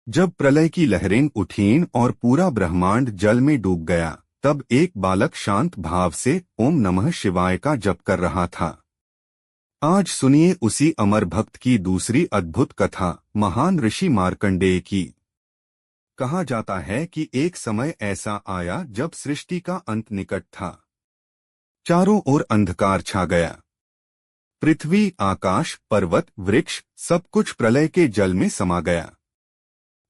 जब प्रलय की लहरें उठीं और पूरा ब्रह्मांड जल में डूब गया, तब एक बालक शांत भाव से ओम नमः शिवाय का जप कर रहा था। आज सुनिए उसी अमर भक्त की दूसरी अद्भुत कथा, महान ऋषि मार्कंडेय की। कहा जाता है कि एक समय ऐसा आया जब सृष्टि का अंत निकट था। चारों ओर अंधकार छा गया। पृथ्वी, आकाश, पर्वत, वृक्ष सब कुछ प्रलय के जल में समा गया।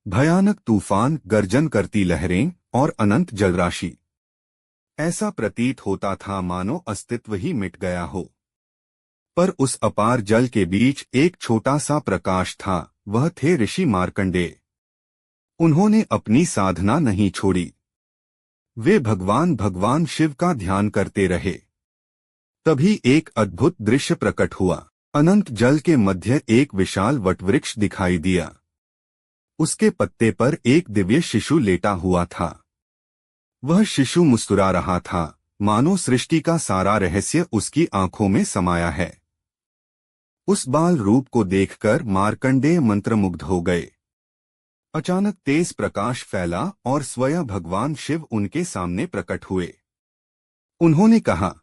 भयानक तूफान, गर्जन करती लहरें और अनंत जलराशि। ऐसा प्रतीत होता था मानो अस्तित्व ही मिट गया हो। पर उस अपार जल के बीच एक छोटा सा प्रकाश था, वह थे ऋषि मार्कंडेय। उन्होंने अपनी साधना नहीं छोड़ी। वे भगवान शिव का ध्यान करते रहे। तभी एक अद्भुत दृश्य प्रकट हुआ। अनंत जल के मध्य एक विशाल वटवृक्ष दिखाई दिया। उसके पत्ते पर एक दिव्य शिशु लेटा हुआ था। वह शिशु मुस्कुरा रहा था, मानो सृष्टि का सारा रहस्य उसकी आंखों में समाया है। उस बाल रूप को देखकर मार्कंडेय मंत्रमुग्ध हो गए। अचानक तेज प्रकाश फैला और स्वयं भगवान शिव उनके सामने प्रकट हुए। उन्होंने कहा,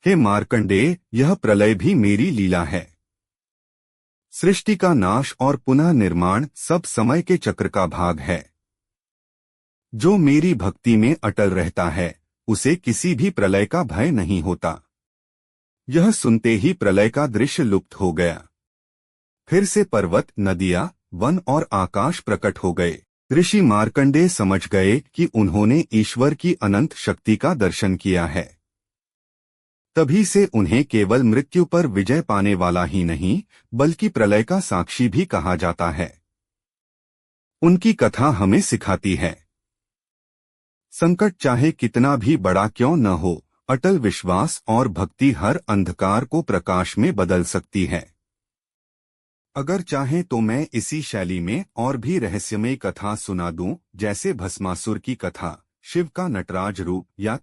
हे मार्कंडेय, यह प्रलय भी मेरी लीला है। सृष्टि का नाश और पुनः निर्माण सब समय के चक्र का भाग है। जो मेरी भक्ति में अटल रहता है, उसे किसी भी प्रलय का भय नहीं होता। यह सुनते ही प्रलय का दृश्य लुप्त हो गया। फिर से पर्वत, नदियां, वन और आकाश प्रकट हो गए। ऋषि मार्कंडेय समझ गए कि उन्होंने ईश्वर की अनंत शक्ति का दर्शन किया है। तभी से उन्हें केवल मृत्यु पर विजय पाने वाला ही नहीं, बल्कि प्रलय का साक्षी भी कहा जाता है। उनकी कथा हमें सिखाती है, संकट चाहे कितना भी बड़ा क्यों न हो, अटल विश्वास और भक्ति हर अंधकार को प्रकाश में बदल सकती है। अगर चाहें तो मैं इसी शैली में और भी रहस्यमय कथा सुना दूं, जैसे भस्मासुर की कथा, शिव का नटराज रूप या